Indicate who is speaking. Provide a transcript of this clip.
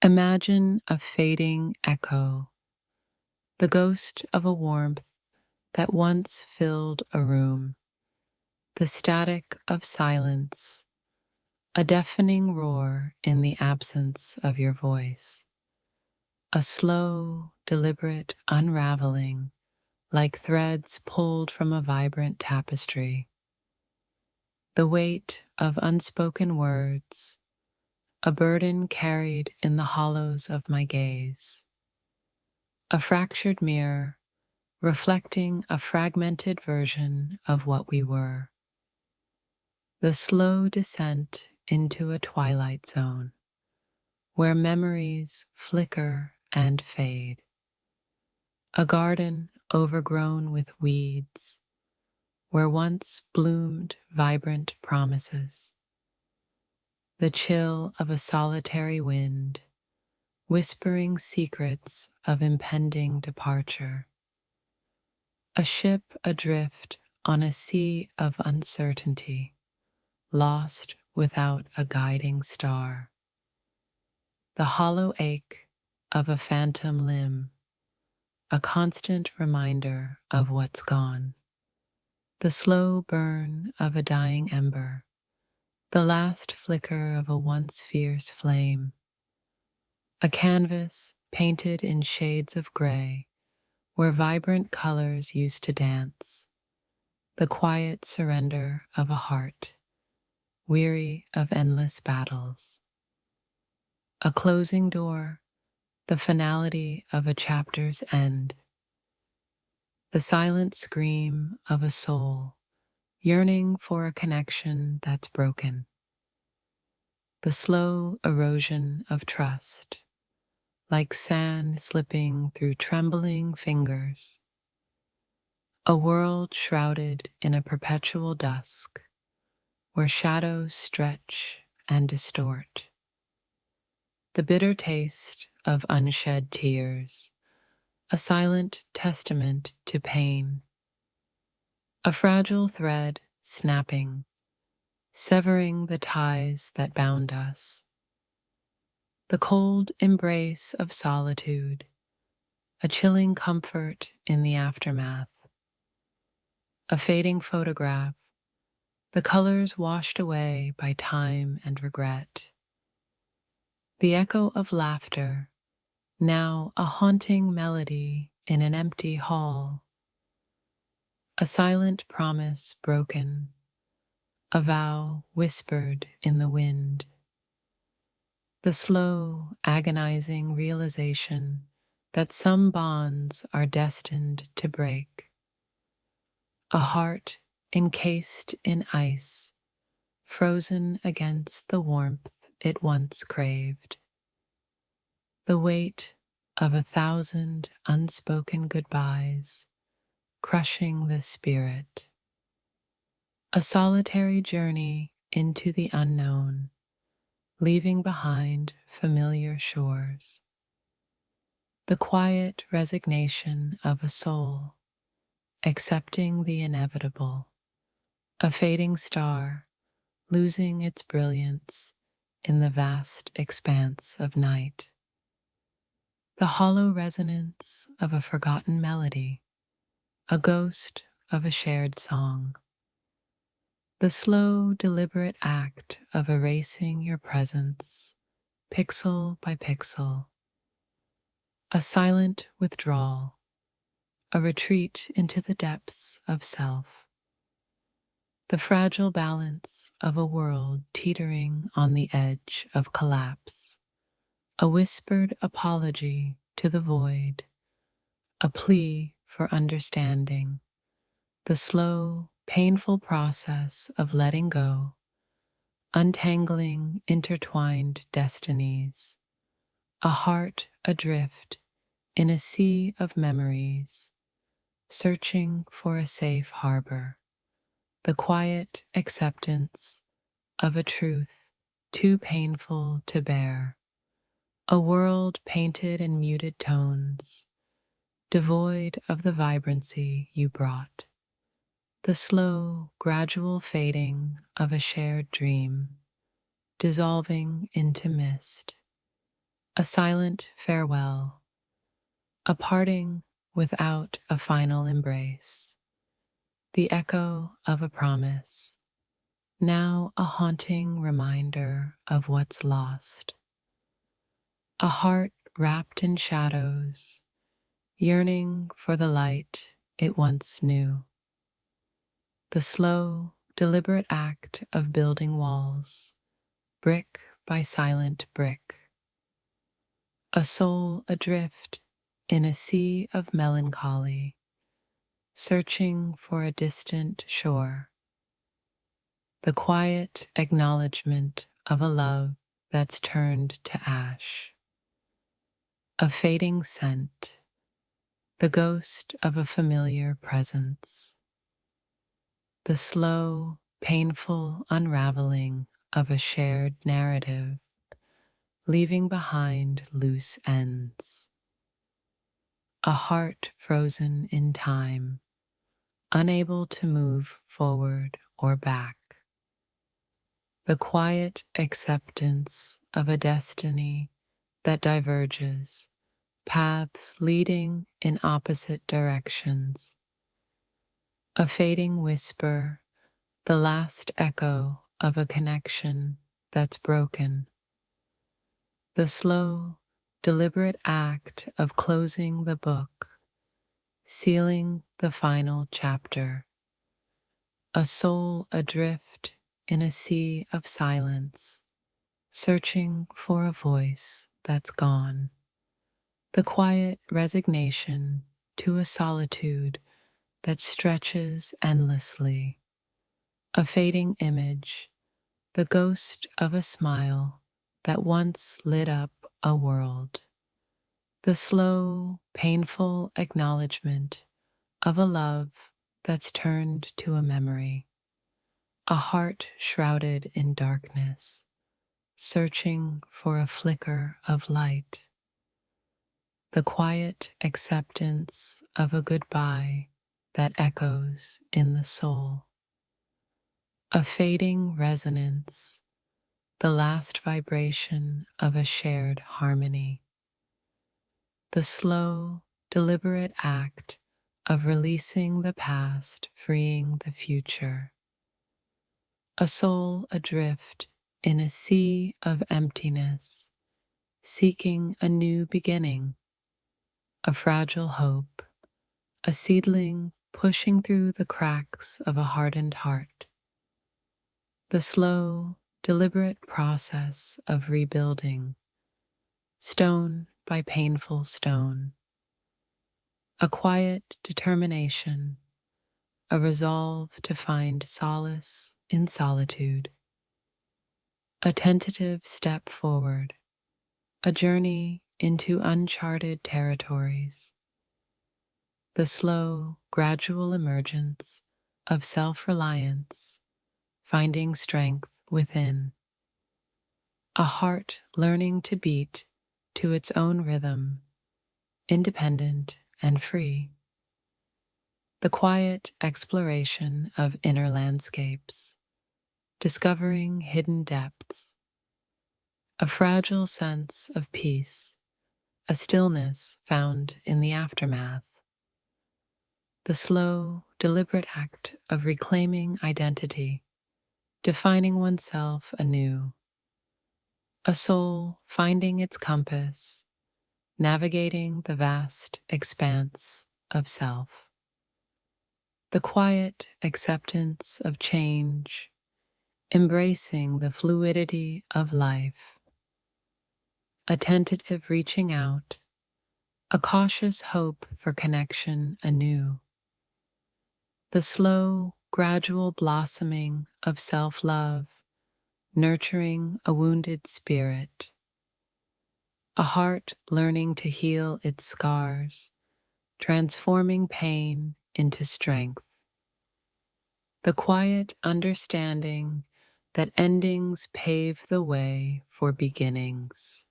Speaker 1: Imagine a fading echo, the ghost of a warmth that once filled a room, the static of silence, a deafening roar in the absence of your voice, a slow, deliberate unraveling like threads pulled from a vibrant tapestry, the weight of unspoken words, a burden carried in the hollows of my gaze, a fractured mirror reflecting a fragmented version of what we were, the slow descent into a twilight zone where memories flicker and fade, a garden overgrown with weeds where once bloomed vibrant promises, the chill of a solitary wind whispering secrets of impending departure, a ship adrift on a sea of uncertainty, lost without a guiding star, the hollow ache of a phantom limb, a constant reminder of what's gone, the slow burn of a dying ember, the last flicker of a once fierce flame, a canvas painted in shades of gray where vibrant colors used to dance, the quiet surrender of a heart weary of endless battles, a closing door, the finality of a chapter's end, the silent scream of a soul yearning for a connection that's broken, the slow erosion of trust, like sand slipping through trembling fingers, a world shrouded in a perpetual dusk where shadows stretch and distort, the bitter taste of unshed tears, a silent testament to pain, a fragile thread snapping, severing the ties that bound us, the cold embrace of solitude, a chilling comfort in the aftermath, a fading photograph, the colors washed away by time and regret, the echo of laughter, now a haunting melody in an empty hall, a silent promise broken, a vow whispered in the wind, the slow, agonizing realization that some bonds are destined to break, a heart encased in ice, frozen against the warmth it once craved, the weight of 1,000 unspoken goodbyes crushing the spirit, a solitary journey into the unknown, leaving behind familiar shores, the quiet resignation of a soul accepting the inevitable, a fading star losing its brilliance in the vast expanse of night, the hollow resonance of a forgotten melody, a ghost of a shared song, the slow, deliberate act of erasing your presence, pixel by pixel, a silent withdrawal, a retreat into the depths of self, the fragile balance of a world teetering on the edge of collapse, a whispered apology to the void, a plea for understanding, the slow, painful process of letting go, untangling intertwined destinies, a heart adrift in a sea of memories, searching for a safe harbor, the quiet acceptance of a truth too painful to bear, a world painted in muted tones, devoid of the vibrancy you brought, the slow, gradual fading of a shared dream, dissolving into mist, a silent farewell, a parting without a final embrace, the echo of a promise, now a haunting reminder of what's lost. A heart wrapped in shadows, yearning for the light it once knew. The slow, deliberate act of building walls, brick by silent brick. A soul adrift in a sea of melancholy, searching for a distant shore. The quiet acknowledgement of a love that's turned to ash. A fading scent, the ghost of a familiar presence. The slow, painful unraveling of a shared narrative, leaving behind loose ends. A heart frozen in time, unable to move forward or back. The quiet acceptance of a destiny that diverges, paths leading in opposite directions. A fading whisper, the last echo of a connection that's broken. The slow, deliberate act of closing the book, sealing the final chapter. A soul adrift in a sea of silence, searching for a voice that's gone. The quiet resignation to a solitude that stretches endlessly. A fading image, the ghost of a smile that once lit up a world. The slow, painful acknowledgement of a love that's turned to a memory. A heart shrouded in darkness, searching for a flicker of light. The quiet acceptance of a goodbye that echoes in the soul. A fading resonance, the last vibration of a shared harmony. The slow, deliberate act of releasing the past, freeing the future. A soul adrift in a sea of emptiness, seeking a new beginning. A fragile hope, a seedling pushing through the cracks of a hardened heart. The slow, deliberate process of rebuilding, stone by painful stone. A quiet determination, a resolve to find solace in solitude. A tentative step forward, a journey into uncharted territories. The slow, gradual emergence of self-reliance, finding strength within. A heart learning to beat to its own rhythm, independent and free. The quiet exploration of inner landscapes, discovering hidden depths. A fragile sense of peace, a stillness found in the aftermath. The slow, deliberate act of reclaiming identity, defining oneself anew. A soul finding its compass, navigating the vast expanse of self. The quiet acceptance of change, embracing the fluidity of life. A tentative reaching out, a cautious hope for connection anew. The slow, gradual blossoming of self-love, nurturing a wounded spirit. A heart learning to heal its scars, transforming pain into strength. The quiet understanding that endings pave the way for beginnings.